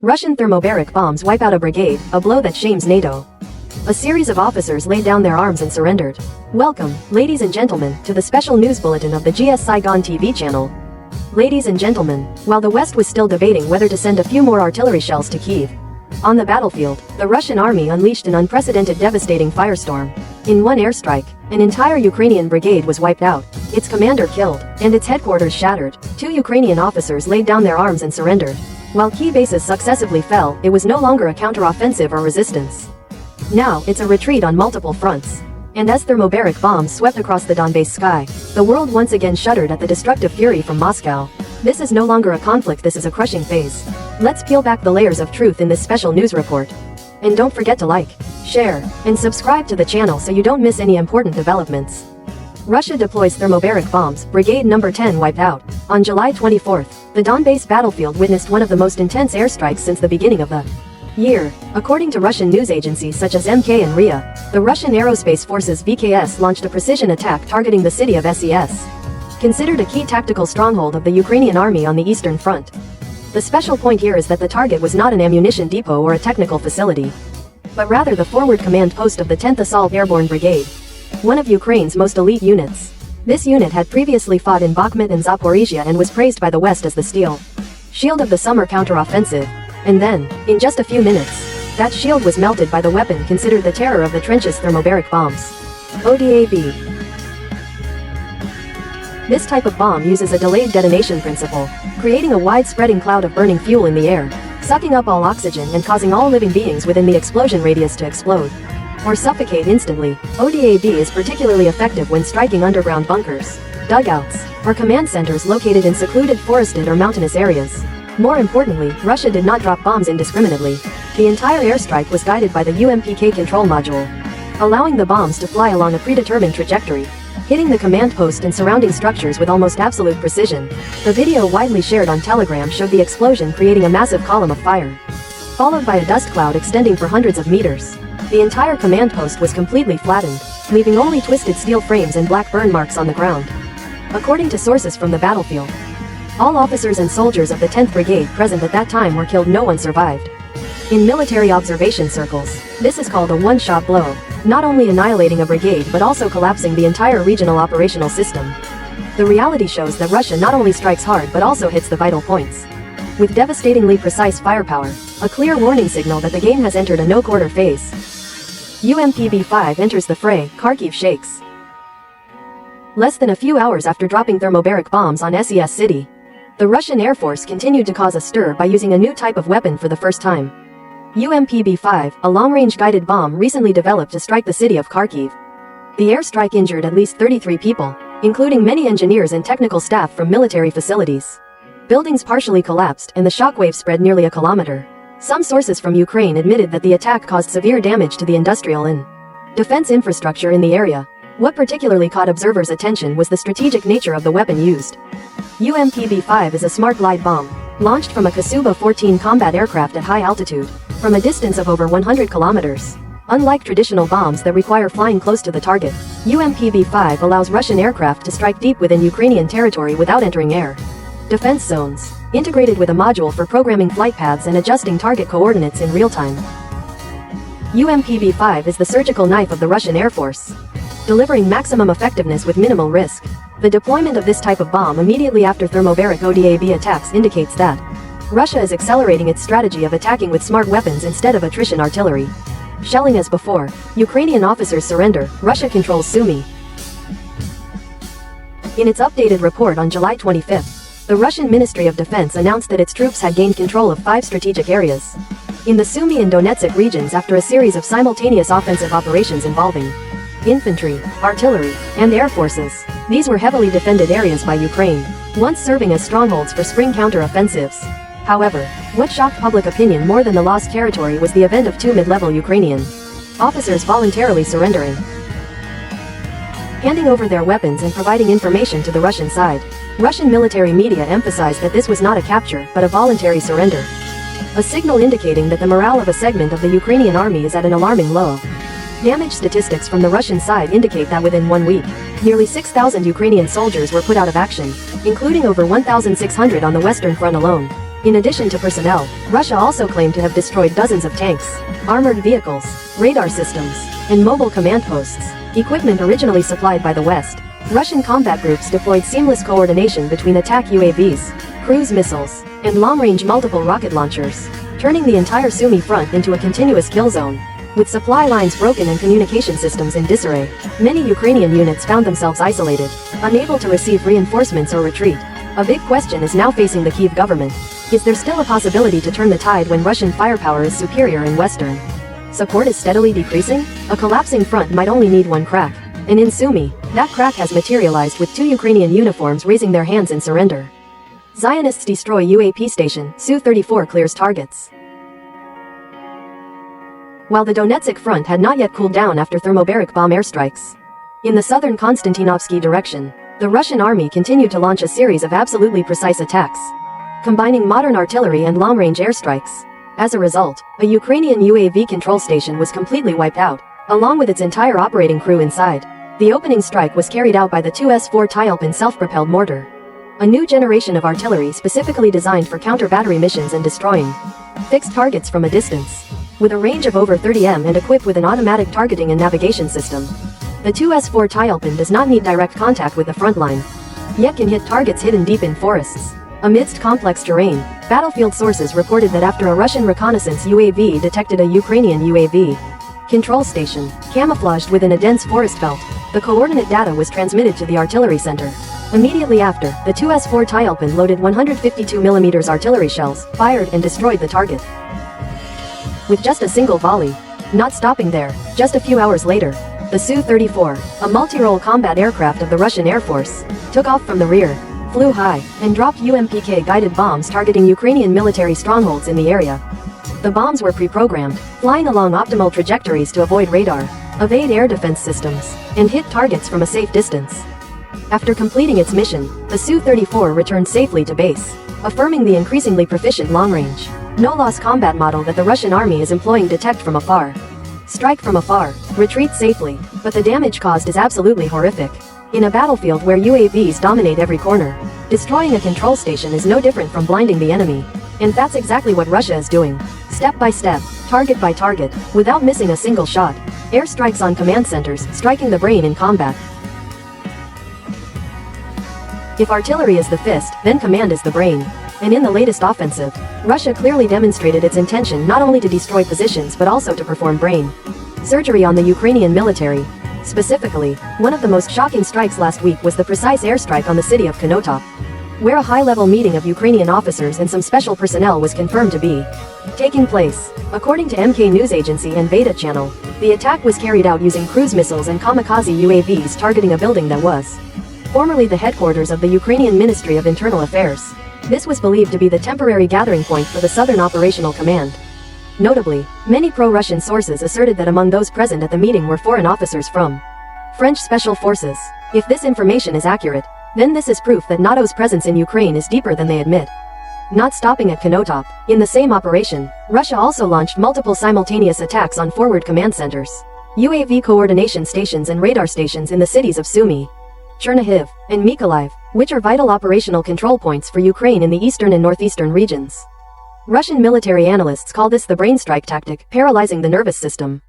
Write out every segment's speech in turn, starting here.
Russian thermobaric bombs wipe out a brigade, a blow that shames NATO. A series of officers laid down their arms and surrendered. Welcome, ladies and gentlemen, to the special news bulletin of the GS Sai Gon TV channel. Ladies and gentlemen, while the West was still debating whether to send a few more artillery shells to Kyiv, on the battlefield, the Russian army unleashed an unprecedented devastating firestorm. In one airstrike, an entire Ukrainian brigade was wiped out, its commander killed, and its headquarters shattered. 2 Ukrainian officers laid down their arms and surrendered. While key bases successively fell, it was no longer a counter-offensive or resistance. Now, it's a retreat on multiple fronts. And as thermobaric bombs swept across the Donbass sky, the world once again shuddered at the destructive fury from Moscow. This is no longer a conflict, this is a crushing phase. Let's peel back the layers of truth in this special news report. And don't forget to like, share, and subscribe to the channel so you don't miss any important developments. Russia deploys thermobaric bombs, Brigade No. 10 wiped out. On July 24th, the Donbass battlefield witnessed one of the most intense airstrikes since the beginning of the year. According to Russian news agencies such as MK and RIA, the Russian Aerospace Forces VKS launched a precision attack targeting the city of SES, considered a key tactical stronghold of the Ukrainian army on the eastern front. The special point here is that the target was not an ammunition depot or a technical facility, but rather the forward command post of the 10th Assault Airborne Brigade, one of Ukraine's most elite units. This unit had previously fought in Bakhmut and Zaporizhia and was praised by the West as the steel shield of the summer counteroffensive. And then, in just a few minutes, that shield was melted by the weapon considered the terror of the trenches, thermobaric bombs. ODAB. This type of bomb uses a delayed detonation principle, creating a wide-spreading cloud of burning fuel in the air, sucking up all oxygen and causing all living beings within the explosion radius to explode or suffocate instantly. ODAB is particularly effective when striking underground bunkers, dugouts, or command centers located in secluded forested or mountainous areas. More importantly, Russia did not drop bombs indiscriminately. The entire airstrike was guided by the UMPK control module, allowing the bombs to fly along a predetermined trajectory, hitting the command post and surrounding structures with almost absolute precision. The video widely shared on Telegram showed the explosion creating a massive column of fire, followed by a dust cloud extending for hundreds of meters. The entire command post was completely flattened, leaving only twisted steel frames and black burn marks on the ground. According to sources from the battlefield, all officers and soldiers of the 10th Brigade present at that time were killed. No one survived. In military observation circles, this is called a one-shot blow, not only annihilating a brigade but also collapsing the entire regional operational system. The reality shows that Russia not only strikes hard but also hits the vital points with devastatingly precise firepower, a clear warning signal that the game has entered a no-quarter phase. UMPB-5 enters the fray, Kharkiv shakes. Less than a few hours after dropping thermobaric bombs on SES city, the Russian Air Force continued to cause a stir by using a new type of weapon for the first time. UMPB-5, a long-range guided bomb recently developed to strike the city of Kharkiv. The airstrike injured at least 33 people, including many engineers and technical staff from military facilities. Buildings partially collapsed and the shockwave spread nearly a kilometer. Some sources from Ukraine admitted that the attack caused severe damage to the industrial and defense infrastructure in the area. What particularly caught observers' attention was the strategic nature of the weapon used. UMPB-5 is a smart glide bomb, launched from a Kasuba-14 combat aircraft at high altitude, from a distance of over 100 kilometers. Unlike traditional bombs that require flying close to the target, UMPB-5 allows Russian aircraft to strike deep within Ukrainian territory without entering air defense zones, integrated with a module for programming flight paths and adjusting target coordinates in real time. UMPB-5 is the surgical knife of the Russian Air Force, delivering maximum effectiveness with minimal risk. The deployment of this type of bomb immediately after thermobaric ODAB attacks indicates that Russia is accelerating its strategy of attacking with smart weapons instead of attrition artillery. Shelling as before, Ukrainian officers surrender, Russia controls Sumy. In its updated report on July 25th, the Russian Ministry of Defense announced that its troops had gained control of 5 strategic areas in the Sumy and Donetsk regions after a series of simultaneous offensive operations involving infantry, artillery, and air forces. These were heavily defended areas by Ukraine, once serving as strongholds for spring counter-offensives. However, what shocked public opinion more than the lost territory was the event of 2 mid-level Ukrainian officers voluntarily surrendering, handing over their weapons and providing information to the Russian side. Russian military media emphasized that this was not a capture but a voluntary surrender, a signal indicating that the morale of a segment of the Ukrainian army is at an alarming low. Damage statistics from the Russian side indicate that within 1 week, nearly 6,000 Ukrainian soldiers were put out of action, including over 1,600 on the Western Front alone. In addition to personnel, Russia also claimed to have destroyed dozens of tanks, armored vehicles, radar systems, and mobile command posts, equipment originally supplied by the West. Russian combat groups deployed seamless coordination between attack UAVs, cruise missiles, and long-range multiple rocket launchers, turning the entire Sumy front into a continuous kill zone. With supply lines broken and communication systems in disarray, many Ukrainian units found themselves isolated, unable to receive reinforcements or retreat. A big question is now facing the Kyiv government. Is there still a possibility to turn the tide when Russian firepower is superior and Western support is steadily decreasing? A collapsing front might only need one crack. And in Sumy, that crack has materialized with 2 Ukrainian uniforms raising their hands in surrender. Zionists destroy UAP station, Su-34 clears targets. While the Donetsk front had not yet cooled down after thermobaric bomb airstrikes, in the southern Konstantinovsky direction, the Russian army continued to launch a series of absolutely precise attacks, combining modern artillery and long-range airstrikes. As a result, a Ukrainian UAV control station was completely wiped out, along with its entire operating crew inside. The opening strike was carried out by the 2S4 Tyalpin self-propelled mortar, a new generation of artillery specifically designed for counter-battery missions and destroying fixed targets from a distance. With a range of over 30 m and equipped with an automatic targeting and navigation system, the 2S4 Tyalpin does not need direct contact with the front line, yet can hit targets hidden deep in forests. Amidst complex terrain, battlefield sources reported that after a Russian reconnaissance UAV detected a Ukrainian UAV control station, camouflaged within a dense forest belt, the coordinate data was transmitted to the artillery center. Immediately after, the 2S4 Tyalpin loaded 152mm artillery shells, fired and destroyed the target with just a single volley. Not stopping there, just a few hours later, the Su-34, a multi-role combat aircraft of the Russian Air Force, took off from the rear, flew high, and dropped UMPK-guided bombs targeting Ukrainian military strongholds in the area. The bombs were pre-programmed, flying along optimal trajectories to avoid radar, evade air defense systems, and hit targets from a safe distance. After completing its mission, the Su-34 returned safely to base, affirming the increasingly proficient long-range, no-loss combat model that the Russian army is employing. Detect from afar, strike from afar, retreat safely, but the damage caused is absolutely horrific. In a battlefield where UAVs dominate every corner, destroying a control station is no different from blinding the enemy. And that's exactly what Russia is doing. Step by step, target by target, without missing a single shot. Airstrikes on command centers, striking the brain in combat. If artillery is the fist, then command is the brain. And in the latest offensive, Russia clearly demonstrated its intention not only to destroy positions but also to perform brain surgery on the Ukrainian military. Specifically, one of the most shocking strikes last week was the precise airstrike on the city of Konotop, where a high-level meeting of Ukrainian officers and some special personnel was confirmed to be taking place. According to MK News Agency and Beta Channel, the attack was carried out using cruise missiles and kamikaze UAVs targeting a building that was formerly the headquarters of the Ukrainian Ministry of Internal Affairs. This was believed to be the temporary gathering point for the Southern Operational Command. Notably, many pro-Russian sources asserted that among those present at the meeting were foreign officers from French Special Forces. If this information is accurate, then this is proof that NATO's presence in Ukraine is deeper than they admit. Not stopping at Konotop, in the same operation, Russia also launched multiple simultaneous attacks on forward command centers, UAV coordination stations and radar stations in the cities of Sumy, Chernihiv, and Mykolaiv, which are vital operational control points for Ukraine in the eastern and northeastern regions. Russian military analysts call this the brain strike tactic, paralyzing the nervous system.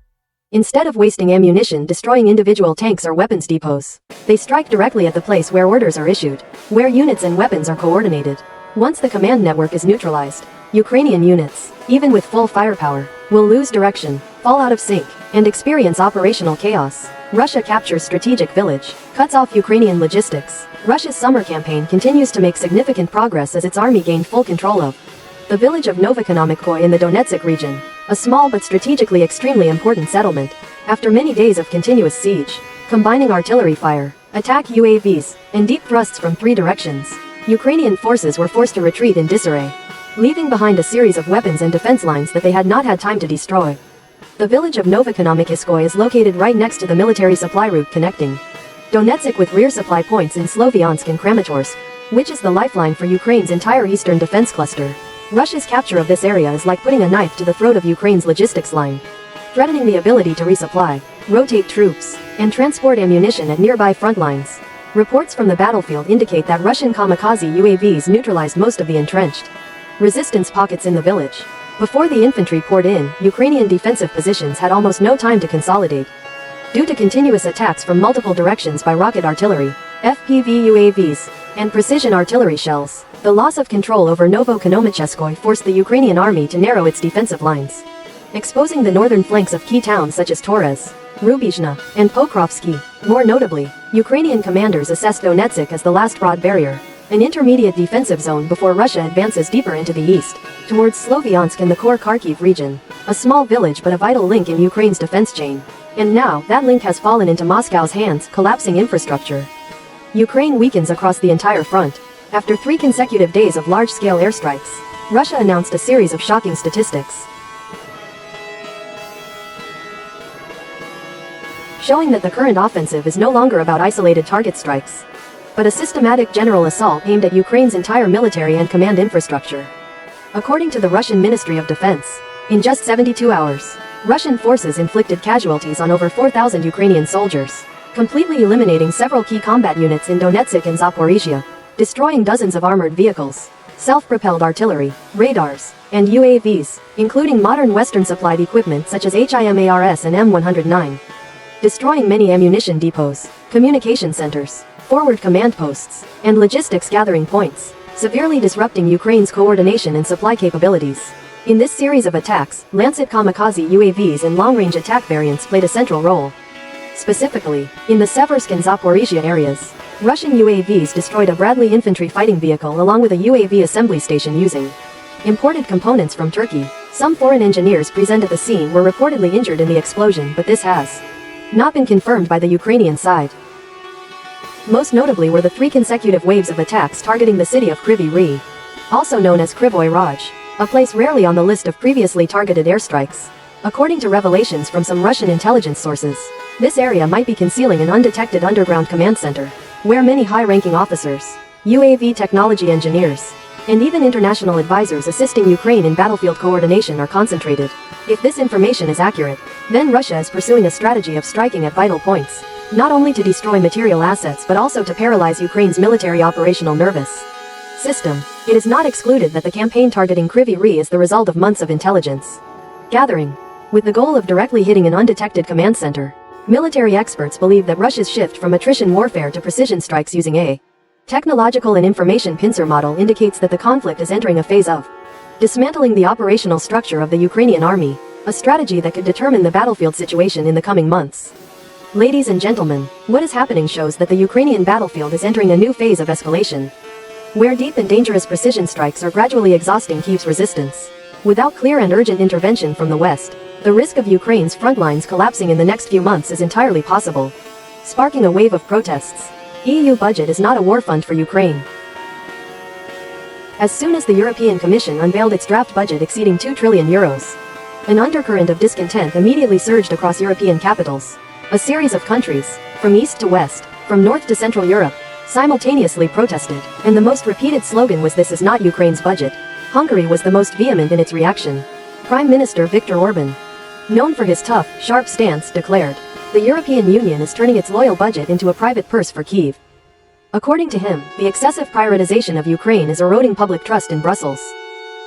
Instead of wasting ammunition destroying individual tanks or weapons depots, they strike directly at the place where orders are issued, where units and weapons are coordinated. Once the command network is neutralized, Ukrainian units, even with full firepower, will lose direction, fall out of sync, and experience operational chaos. Russia captures strategic village, cuts off Ukrainian logistics. Russia's summer campaign continues to make significant progress as its army gained full control of the village of Novoekonomikoy in the Donetsk region, a small but strategically extremely important settlement. After many days of continuous siege, combining artillery fire, attack UAVs, and deep thrusts from 3 directions, Ukrainian forces were forced to retreat in disarray, leaving behind a series of weapons and defense lines that they had not had time to destroy. The village of Novoekonomikoy is located right next to the military supply route connecting Donetsk with rear supply points in Sloviansk and Kramatorsk, which is the lifeline for Ukraine's entire eastern defense cluster. Russia's capture of this area is like putting a knife to the throat of Ukraine's logistics line, threatening the ability to resupply, rotate troops, and transport ammunition at nearby front lines. Reports from the battlefield indicate that Russian kamikaze UAVs neutralized most of the entrenched resistance pockets in the village. Before the infantry poured in, Ukrainian defensive positions had almost no time to consolidate. Due to continuous attacks from multiple directions by rocket artillery, FPV UAVs, and precision artillery shells, the loss of control over Novo-Konomacheskoye forced the Ukrainian army to narrow its defensive lines, exposing the northern flanks of key towns such as Torres, Rubizhna, and Pokrovsk. More notably, Ukrainian commanders assessed Donetsk as the last broad barrier, an intermediate defensive zone before Russia advances deeper into the east, towards Sloviansk and the core Kharkiv region, a small village but a vital link in Ukraine's defense chain. And now, that link has fallen into Moscow's hands, collapsing infrastructure. Ukraine weakens across the entire front. After 3 consecutive days of large-scale airstrikes, Russia announced a series of shocking statistics, showing that the current offensive is no longer about isolated target strikes, but a systematic general assault aimed at Ukraine's entire military and command infrastructure. According to the Russian Ministry of Defense, in just 72 hours, Russian forces inflicted casualties on over 4,000 Ukrainian soldiers, completely eliminating several key combat units in Donetsk and Zaporizhia, destroying dozens of armored vehicles, self-propelled artillery, radars, and UAVs, including modern Western-supplied equipment such as HIMARS and M109. Destroying many ammunition depots, communication centers, forward command posts, and logistics gathering points, severely disrupting Ukraine's coordination and supply capabilities. In this series of attacks, Lancet kamikaze UAVs and long-range attack variants played a central role. Specifically, in the Seversk and Zaporizhia areas, Russian UAVs destroyed a Bradley infantry fighting vehicle along with a UAV assembly station using imported components from Turkey. Some foreign engineers present at the scene were reportedly injured in the explosion, but this has not been confirmed by the Ukrainian side. Most notably were the 3 consecutive waves of attacks targeting the city of Kryvyi Rih, also known as Krivoy Rog, a place rarely on the list of previously targeted airstrikes. According to revelations from some Russian intelligence sources, this area might be concealing an undetected underground command center, where many high-ranking officers, UAV technology engineers, and even international advisors assisting Ukraine in battlefield coordination are concentrated. If this information is accurate, then Russia is pursuing a strategy of striking at vital points, not only to destroy material assets but also to paralyze Ukraine's military operational nervous system. It is not excluded that the campaign targeting Kryvyi Rih is the result of months of intelligence gathering, with the goal of directly hitting an undetected command center. Military experts believe that Russia's shift from attrition warfare to precision strikes using a technological and information pincer model indicates that the conflict is entering a phase of dismantling the operational structure of the Ukrainian army, a strategy that could determine the battlefield situation in the coming months. Ladies and gentlemen, what is happening shows that the Ukrainian battlefield is entering a new phase of escalation, where deep and dangerous precision strikes are gradually exhausting Kyiv's resistance. Without clear and urgent intervention from the West, the risk of Ukraine's front lines collapsing in the next few months is entirely possible, sparking a wave of protests. EU budget is not a war fund for Ukraine. As soon as the European Commission unveiled its draft budget exceeding €2 trillion, an undercurrent of discontent immediately surged across European capitals. A series of countries, from east to west, from north to central Europe, simultaneously protested, and the most repeated slogan was "This is not Ukraine's budget." Hungary was the most vehement in its reaction. Prime Minister Viktor Orban, known for his tough, sharp stance, declared, "The European Union is turning its loyal budget into a private purse for Kyiv." According to him, the excessive prioritization of Ukraine is eroding public trust in Brussels.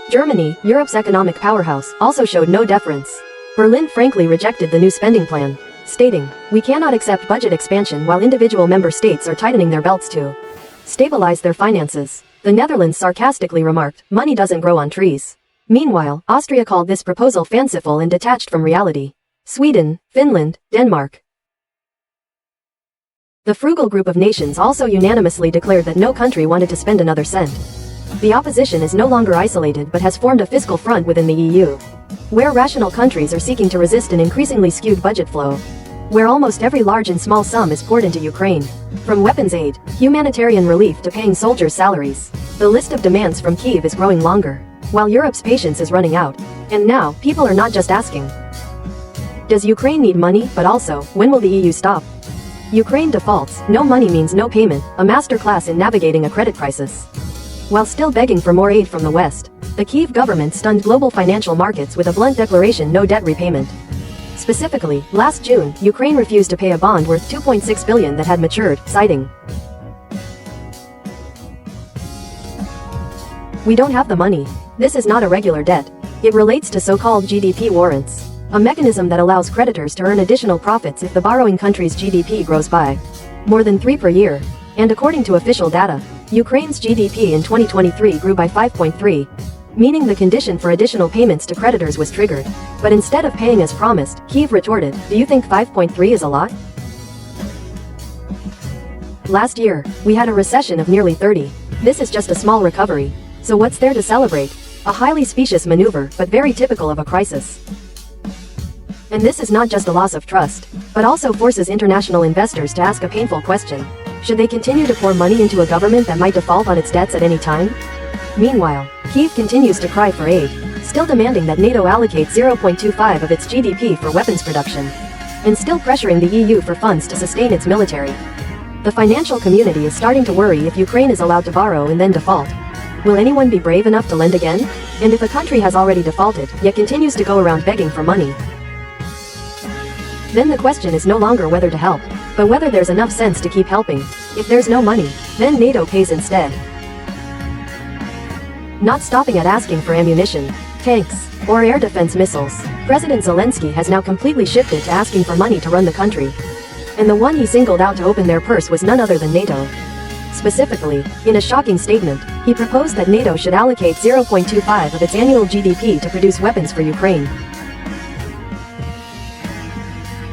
Germany, Europe's economic powerhouse, also showed no deference. Berlin frankly rejected the new spending plan, stating, "We cannot accept budget expansion while individual member states are tightening their belts to stabilize their finances." The Netherlands sarcastically remarked, "Money doesn't grow on trees." Meanwhile, Austria called this proposal fanciful and detached from reality. Sweden, Finland, Denmark, the frugal group of nations also unanimously declared that no country wanted to spend another cent. The opposition is no longer isolated but has formed a fiscal front within the EU, where rational countries are seeking to resist an increasingly skewed budget flow, where almost every large and small sum is poured into Ukraine. From weapons aid, humanitarian relief to paying soldiers' salaries, the list of demands from Kyiv is growing longer, while Europe's patience is running out. And now, people are not just asking, does Ukraine need money, but also, when will the EU stop? Ukraine defaults, no money means no payment, a masterclass in navigating a credit crisis. While still begging for more aid from the West, the Kyiv government stunned global financial markets with a blunt declaration: no debt repayment. Specifically, last June, Ukraine refused to pay a bond worth $2.6 billion that had matured, citing, "We don't have the money." This is not a regular debt. It relates to so-called GDP warrants, a mechanism that allows creditors to earn additional profits if the borrowing country's GDP grows by more than 3 per year. And according to official data, Ukraine's GDP in 2023 grew by 5.3, meaning the condition for additional payments to creditors was triggered. But instead of paying as promised, Kyiv retorted, "Do you think 5.3 is a lot? Last year, we had a recession of nearly 30. This is just a small recovery. So what's there to celebrate? A highly specious maneuver, but very typical of a crisis." And this is not just a loss of trust, but also forces international investors to ask a painful question. Should they continue to pour money into a government that might default on its debts at any time? Meanwhile, Kyiv continues to cry for aid, still demanding that NATO allocate 0.25 of its GDP for weapons production, and still pressuring the EU for funds to sustain its military. The financial community is starting to worry if Ukraine is allowed to borrow and then default. Will anyone be brave enough to lend again? And if a country has already defaulted, yet continues to go around begging for money, then the question is no longer whether to help, but whether there's enough sense to keep helping. If there's no money, then NATO pays instead. Not stopping at asking for ammunition, tanks, or air defense missiles, President Zelensky has now completely shifted to asking for money to run the country. And the one he singled out to open their purse was none other than NATO. Specifically, in a shocking statement, he proposed that NATO should allocate 0.25 of its annual GDP to produce weapons for Ukraine.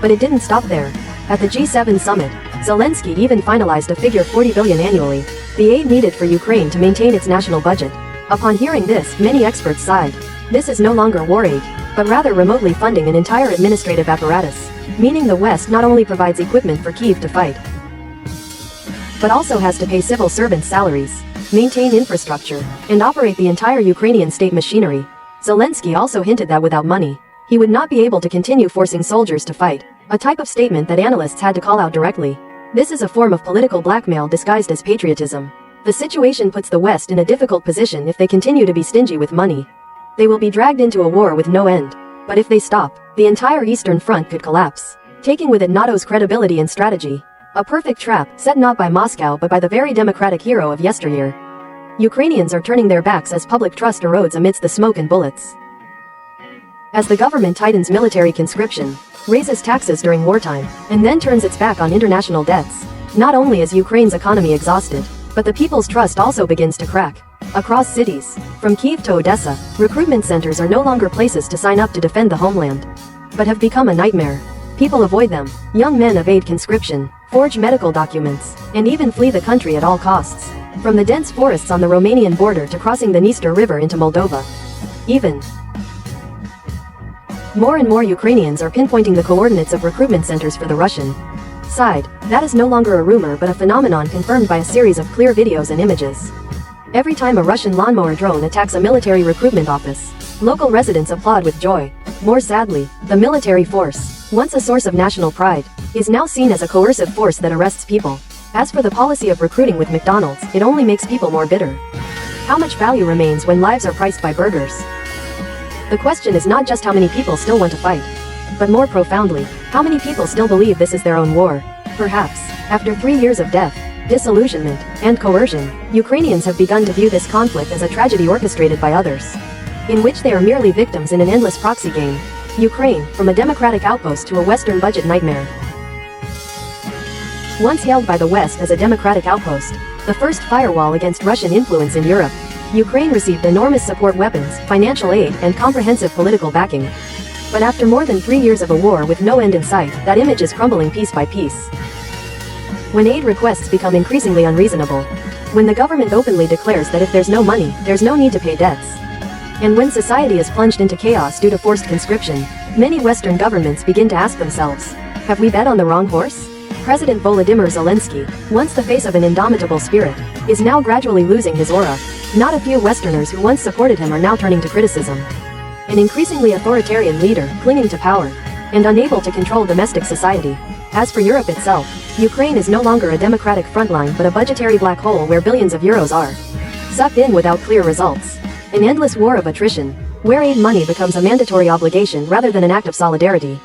But it didn't stop there. At the G7 summit, Zelensky even finalized a figure 40 billion annually, the aid needed for Ukraine to maintain its national budget. Upon hearing this, many experts sighed. This is no longer war aid, but rather remotely funding an entire administrative apparatus, meaning the West not only provides equipment for Kyiv to fight, but also has to pay civil servants' salaries, maintain infrastructure, and operate the entire Ukrainian state machinery. Zelensky also hinted that without money, he would not be able to continue forcing soldiers to fight, a type of statement that analysts had to call out directly. This is a form of political blackmail disguised as patriotism. The situation puts the West in a difficult position if they continue to be stingy with money. They will be dragged into a war with no end. But if they stop, the entire Eastern Front could collapse, taking with it NATO's credibility and strategy. A perfect trap, set not by Moscow but by the very democratic hero of yesteryear. Ukrainians are turning their backs as public trust erodes amidst the smoke and bullets. As the government tightens military conscription, raises taxes during wartime, and then turns its back on international debts, not only is Ukraine's economy exhausted, but the people's trust also begins to crack. Across cities, from Kyiv to Odessa, recruitment centers are no longer places to sign up to defend the homeland, but have become a nightmare. People avoid them, young men evade conscription, forge medical documents, and even flee the country at all costs. From the dense forests on the Romanian border to crossing the Dniester River into Moldova. Even more and more Ukrainians are pinpointing the coordinates of recruitment centers for the Russian side. That is no longer a rumor but a phenomenon confirmed by a series of clear videos and images. Every time a Russian lawnmower drone attacks a military recruitment office, local residents applaud with joy. More sadly, the military force, once a source of national pride, is now seen as a coercive force that arrests people. As for the policy of recruiting with McDonald's, it only makes people more bitter. How much value remains when lives are priced by burgers? The question is not just how many people still want to fight, but more profoundly, how many people still believe this is their own war. Perhaps, after 3 years of death, disillusionment, and coercion, Ukrainians have begun to view this conflict as a tragedy orchestrated by others, in which they are merely victims in an endless proxy game. Ukraine, from a democratic outpost to a Western budget nightmare. Once hailed by the West as a democratic outpost, the first firewall against Russian influence in Europe, Ukraine received enormous support weapons, financial aid, and comprehensive political backing. But after more than 3 years of a war with no end in sight, that image is crumbling piece by piece. When aid requests become increasingly unreasonable, when the government openly declares that if there's no money, there's no need to pay debts, and when society is plunged into chaos due to forced conscription, many Western governments begin to ask themselves, have we bet on the wrong horse? President Volodymyr Zelensky, once the face of an indomitable spirit, is now gradually losing his aura. Not a few Westerners who once supported him are now turning to criticism. An increasingly authoritarian leader, clinging to power, and unable to control domestic society. As for Europe itself, Ukraine is no longer a democratic frontline but a budgetary black hole where billions of euros are sucked in without clear results. An endless war of attrition, where aid money becomes a mandatory obligation rather than an act of solidarity.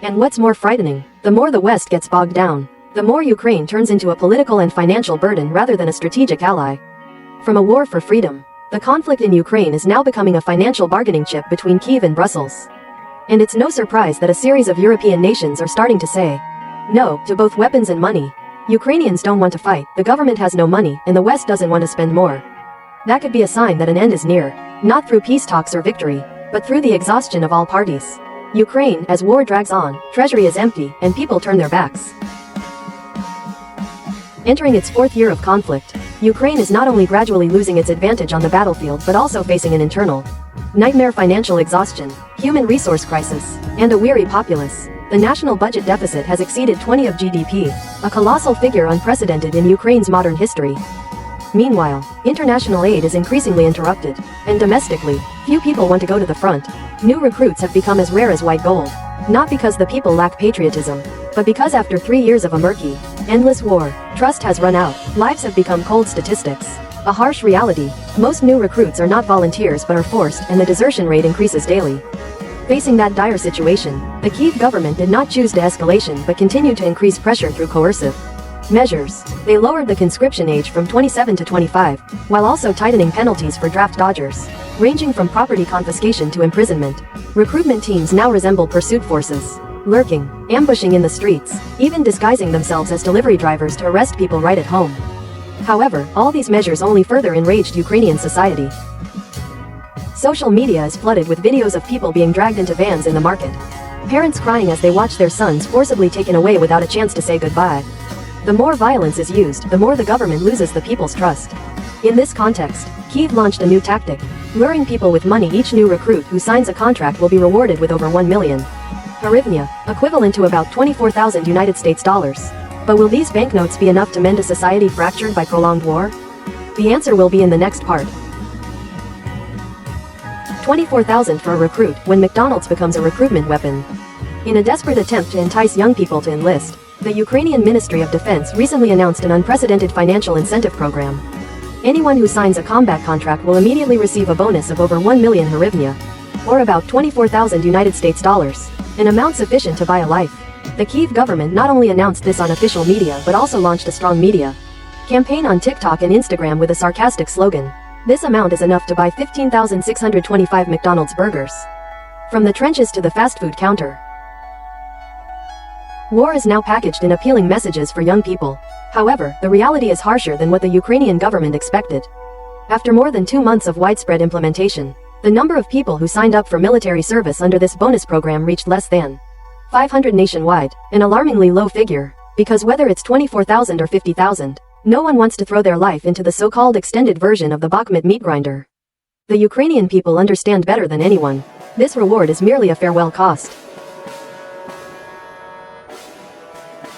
And what's more frightening, the more the West gets bogged down, the more Ukraine turns into a political and financial burden rather than a strategic ally. From a war for freedom, The conflict in Ukraine is now becoming a financial bargaining chip between Kyiv and Brussels. And it's no surprise that a series of European nations are starting to say no to both weapons and money. Ukrainians don't want to fight, the government has no money, and the West doesn't want to spend more. That could be a sign that an end is near, not through peace talks or victory, but through the exhaustion of all parties. Ukraine, as war drags on, treasury is empty, and people turn their backs. Entering its fourth year of conflict, Ukraine is not only gradually losing its advantage on the battlefield but also facing an internal nightmare: financial exhaustion, human resource crisis, and a weary populace. The national budget deficit has exceeded 20% of GDP, a colossal figure unprecedented in Ukraine's modern history. Meanwhile, international aid is increasingly interrupted, and domestically, few people want to go to the front. New recruits have become as rare as white gold, not because the people lack patriotism, but because after 3 years of a murky, endless war, trust has run out, lives have become cold statistics. A harsh reality: most new recruits are not volunteers but are forced, and the desertion rate increases daily. Facing that dire situation, the Kyiv government did not choose de-escalation but continued to increase pressure through coercive measures. They lowered the conscription age from 27 to 25, while also tightening penalties for draft dodgers, ranging from property confiscation to imprisonment. Recruitment teams now resemble pursuit forces, lurking, ambushing in the streets, even disguising themselves as delivery drivers to arrest people right at home. However, all these measures only further enraged Ukrainian society. Social media is flooded with videos of people being dragged into vans in the market. Parents crying as they watch their sons forcibly taken away without a chance to say goodbye. The more violence is used, the more the government loses the people's trust. In this context, Kyiv launched a new tactic, luring people with money. Each new recruit who signs a contract will be rewarded with over 1 million hryvnia, equivalent to about $24,000 US. But will these banknotes be enough to mend a society fractured by prolonged war? The answer will be in the next part. 24,000 for a recruit when McDonald's becomes a recruitment weapon. In a desperate attempt to entice young people to enlist, the Ukrainian Ministry of Defense recently announced an unprecedented financial incentive program. Anyone who signs a combat contract will immediately receive a bonus of over 1 million hryvnia, or about $24,000 US, an amount sufficient to buy a life. The Kyiv government not only announced this on official media but also launched a strong media campaign on TikTok and Instagram with a sarcastic slogan: "This amount is enough to buy 15,625 McDonald's burgers." From the trenches to the fast food counter, war is now packaged in appealing messages for young people. However, the reality is harsher than what the Ukrainian government expected. After more than 2 months of widespread implementation, the number of people who signed up for military service under this bonus program reached less than 500 nationwide, an alarmingly low figure, because whether it's 24,000 or 50,000, no one wants to throw their life into the so-called extended version of the Bakhmut meat grinder. The Ukrainian people understand better than anyone. This reward is merely a farewell cost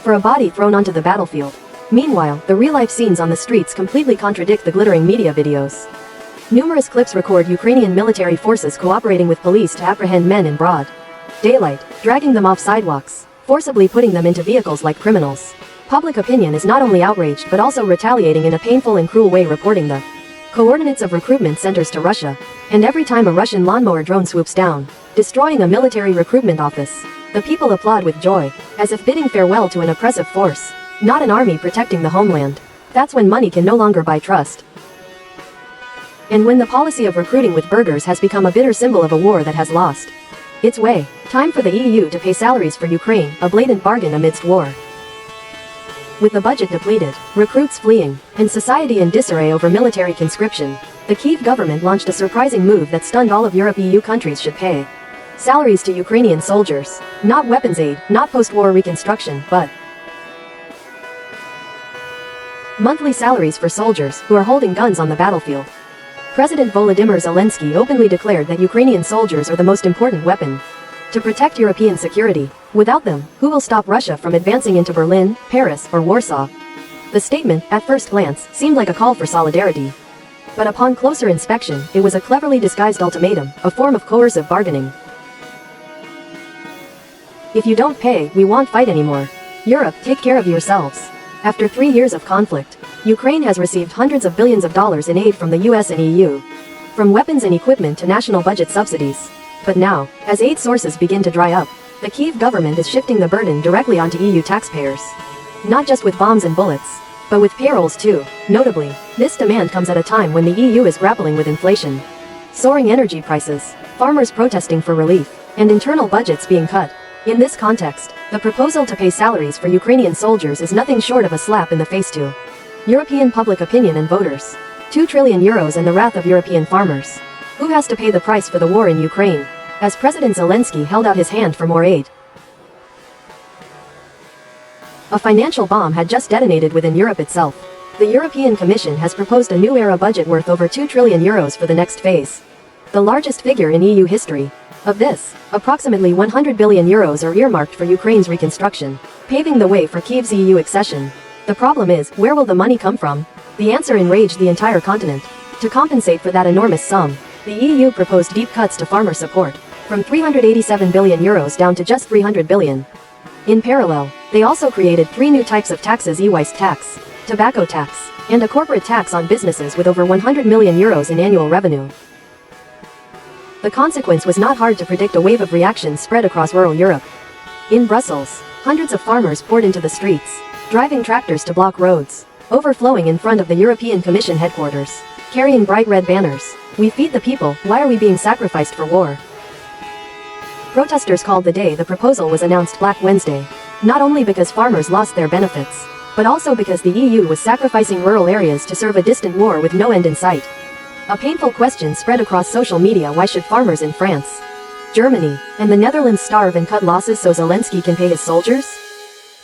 for a body thrown onto the battlefield. Meanwhile, the real-life scenes on the streets completely contradict the glittering media videos. Numerous clips record Ukrainian military forces cooperating with police to apprehend men in broad daylight, dragging them off sidewalks, forcibly putting them into vehicles like criminals. Public opinion is not only outraged but also retaliating in a painful and cruel way, reporting the coordinates of recruitment centers to Russia. And every time a Russian lawnmower drone swoops down, destroying a military recruitment office, the people applaud with joy, as if bidding farewell to an oppressive force, not an army protecting the homeland. That's when money can no longer buy trust. And when the policy of recruiting with burgers has become a bitter symbol of a war that has lost its way. Time for the EU to pay salaries for Ukraine, a blatant bargain amidst war. With the budget depleted, recruits fleeing, and society in disarray over military conscription, the Kyiv government launched a surprising move that stunned all of Europe. EU countries should pay salaries to Ukrainian soldiers, not weapons aid, not post-war reconstruction, but monthly salaries for soldiers who are holding guns on the battlefield. President Volodymyr Zelensky openly declared that Ukrainian soldiers are the most important weapon to protect European security. Without them, who will stop Russia from advancing into Berlin, Paris, or Warsaw? The statement, at first glance, seemed like a call for solidarity. But upon closer inspection, it was a cleverly disguised ultimatum, a form of coercive bargaining. If you don't pay, we won't fight anymore. Europe, take care of yourselves. After 3 years of conflict, Ukraine has received hundreds of billions of dollars in aid from the US and EU. From weapons and equipment to national budget subsidies. But now, as aid sources begin to dry up, the Kyiv government is shifting the burden directly onto EU taxpayers. Not just with bombs and bullets, but with payrolls too. Notably, this demand comes at a time when the EU is grappling with inflation, soaring energy prices, farmers protesting for relief, and internal budgets being cut. In this context, the proposal to pay salaries for Ukrainian soldiers is nothing short of a slap in the face to European public opinion and voters. 2 trillion euros and the wrath of European farmers. Who has to pay the price for the war in Ukraine? As President Zelensky held out his hand for more aid, a financial bomb had just detonated within Europe itself. The European Commission has proposed a new era budget worth over 2 trillion euros for the next phase, the largest figure in EU history. Of this, approximately 100 billion euros are earmarked for Ukraine's reconstruction, paving the way for Kyiv's EU accession. The problem is, where will the money come from? The answer enraged the entire continent. To compensate for that enormous sum, the EU proposed deep cuts to farmer support, from 387 billion euros down to just 300 billion. In parallel, they also created 3 new types of taxes: e-waste tax, tobacco tax, and a corporate tax on businesses with over 100 million euros in annual revenue. The consequence was not hard to predict: a wave of reactions spread across rural Europe. In Brussels, hundreds of farmers poured into the streets, driving tractors to block roads, overflowing in front of the European Commission headquarters, carrying bright red banners. "We feed the people, why are we being sacrificed for war?" Protesters called the day the proposal was announced Black Wednesday, not only because farmers lost their benefits, but also because the EU was sacrificing rural areas to serve a distant war with no end in sight. A painful question spread across social media: why should farmers in France, Germany, and the Netherlands starve and cut losses so Zelensky can pay his soldiers?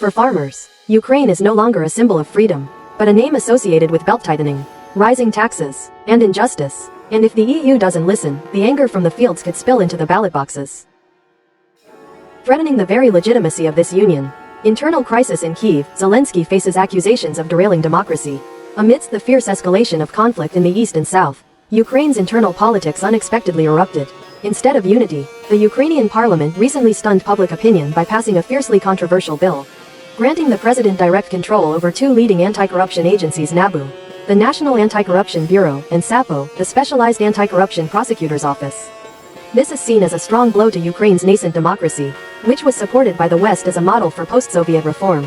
For farmers, Ukraine is no longer a symbol of freedom, but a name associated with belt-tightening, rising taxes, and injustice. And if the EU doesn't listen, the anger from the fields could spill into the ballot boxes, threatening the very legitimacy of this union. Internal crisis in Kyiv: Zelensky faces accusations of derailing democracy. Amidst the fierce escalation of conflict in the east and south, Ukraine's internal politics unexpectedly erupted. Instead of unity, the Ukrainian parliament recently stunned public opinion by passing a fiercely controversial bill, granting the president direct control over 2 leading anti-corruption agencies: NABU, the National Anti-Corruption Bureau, and SAPO, the Specialized Anti-Corruption Prosecutor's Office. This is seen as a strong blow to Ukraine's nascent democracy, which was supported by the West as a model for post-Soviet reform.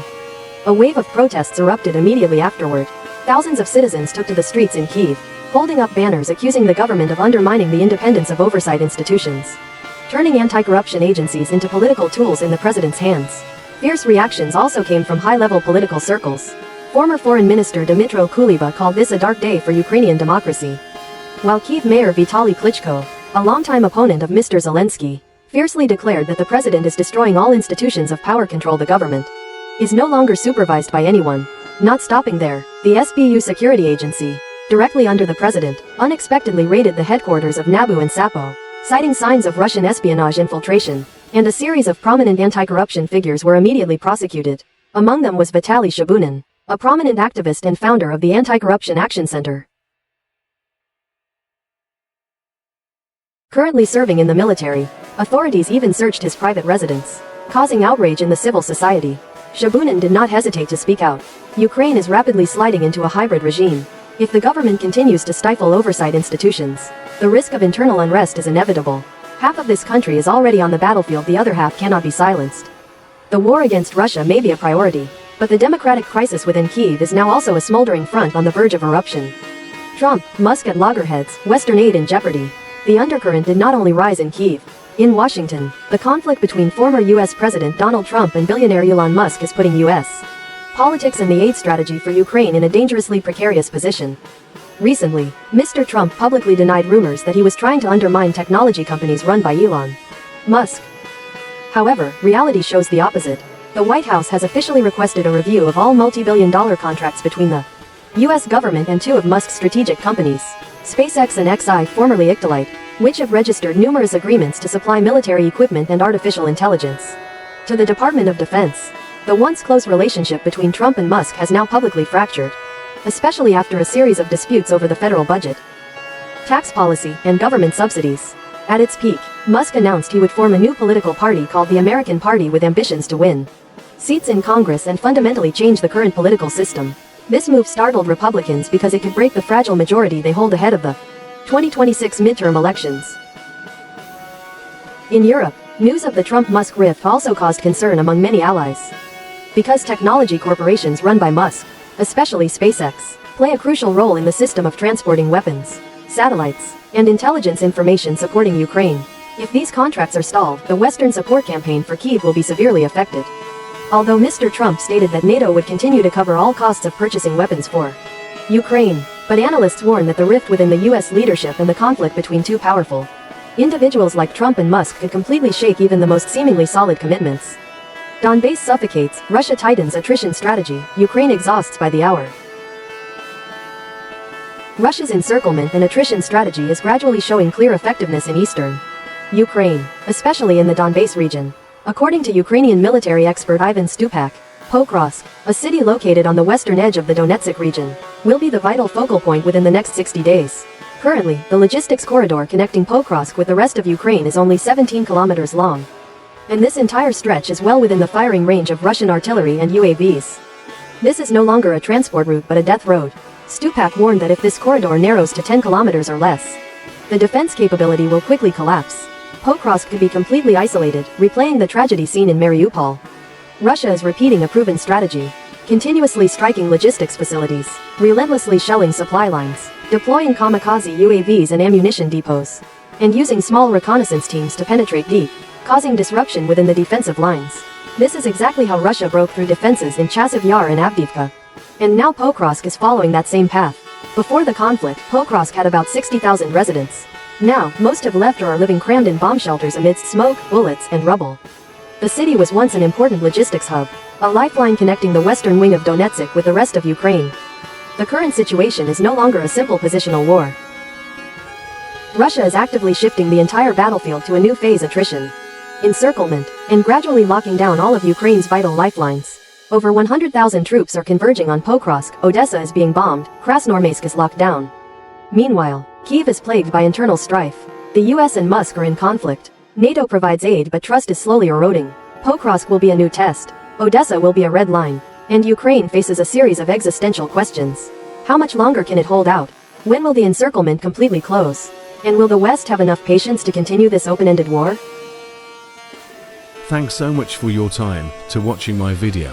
A wave of protests erupted immediately afterward. Thousands of citizens took to the streets in Kyiv, holding up banners accusing the government of undermining the independence of oversight institutions, turning anti-corruption agencies into political tools in the president's hands. Fierce reactions also came from high-level political circles. Former Foreign Minister Dmytro Kuleba called this a dark day for Ukrainian democracy, while Kyiv Mayor Vitaly Klitschko, a longtime opponent of Mr. Zelensky, fiercely declared that the president is destroying all institutions of power. Control. The government is no longer supervised by anyone. Not stopping there, the SBU security agency, directly under the president, unexpectedly raided the headquarters of NABU and SAPO, citing signs of Russian espionage infiltration, and a series of prominent anti-corruption figures were immediately prosecuted. Among them was Vitaly Shabunin, a prominent activist and founder of the Anti-Corruption Action Center, currently serving in the military. Authorities even searched his private residence, causing outrage in the civil society. Shabunin did not hesitate to speak out. Ukraine is rapidly sliding into a hybrid regime. If the government continues to stifle oversight institutions, the risk of internal unrest is inevitable. Half of this country is already on the battlefield, the other half cannot be silenced. The war against Russia may be a priority, but the democratic crisis within Kyiv is now also a smoldering front on the verge of eruption. Trump, Musk at loggerheads, Western aid in jeopardy. The undercurrent did not only rise in Kyiv. In Washington, the conflict between former U.S. President Donald Trump and billionaire Elon Musk is putting U.S. politics and the aid strategy for Ukraine in a dangerously precarious position. Recently, Mr. Trump publicly denied rumors that he was trying to undermine technology companies run by Elon Musk. However, reality shows the opposite. The White House has officially requested a review of all multi-billion-dollar contracts between the U.S. government and 2 of Musk's strategic companies, SpaceX and XI, formerly Ictolite, which have registered numerous agreements to supply military equipment and artificial intelligence to the Department of Defense. The once close relationship between Trump and Musk has now publicly fractured, especially after a series of disputes over the federal budget, tax policy, and government subsidies. At its peak, Musk announced he would form a new political party called the American Party with ambitions to win seats in Congress and fundamentally change the current political system. This move startled Republicans because it could break the fragile majority they hold ahead of the 2026 midterm elections. In Europe, news of the Trump-Musk rift also caused concern among many allies. Because technology corporations run by Musk especially SpaceX, play a crucial role in the system of transporting weapons, satellites, and intelligence information supporting Ukraine. If these contracts are stalled, the Western support campaign for Kyiv will be severely affected. Although Mr. Trump stated that NATO would continue to cover all costs of purchasing weapons for Ukraine, but analysts warn that the rift within the US leadership and the conflict between two powerful individuals like Trump and Musk could completely shake even the most seemingly solid commitments. Donbass suffocates, Russia tightens attrition strategy, Ukraine exhausts by the hour. Russia's encirclement and attrition strategy is gradually showing clear effectiveness in eastern Ukraine, especially in the Donbass region. According to Ukrainian military expert Ivan Stupak, Pokrovsk, a city located on the western edge of the Donetsk region, will be the vital focal point within the next 60 days. Currently, the logistics corridor connecting Pokrovsk with the rest of Ukraine is only 17 kilometers long. And this entire stretch is well within the firing range of Russian artillery and UAVs. This is no longer a transport route but a death road. Stupak warned that if this corridor narrows to 10 kilometers or less, the defense capability will quickly collapse. Pokrovsk could be completely isolated, replaying the tragedy seen in Mariupol. Russia is repeating a proven strategy, continuously striking logistics facilities, relentlessly shelling supply lines, deploying kamikaze UAVs and ammunition depots, and using small reconnaissance teams to penetrate deep, causing disruption within the defensive lines. This is exactly how Russia broke through defenses in Chasiv Yar and Avdiivka. And now Pokrovsk is following that same path. Before the conflict, Pokrovsk had about 60,000 residents. Now, most have left or are living crammed in bomb shelters amidst smoke, bullets, and rubble. The city was once an important logistics hub, a lifeline connecting the western wing of Donetsk with the rest of Ukraine. The current situation is no longer a simple positional war. Russia is actively shifting the entire battlefield to a new phase: attrition, encirclement, and gradually locking down all of Ukraine's vital lifelines. Over 100,000 troops are converging on Pokrovsk, Odessa is being bombed, Krasnoarmeysk is locked down. Meanwhile, Kyiv is plagued by internal strife. The US and Musk are in conflict. NATO provides aid but trust is slowly eroding. Pokrovsk will be a new test. Odessa will be a red line. And Ukraine faces a series of existential questions. How much longer can it hold out? When will the encirclement completely close? And will the West have enough patience to continue this open-ended war? Thanks so much for your time to watching my video.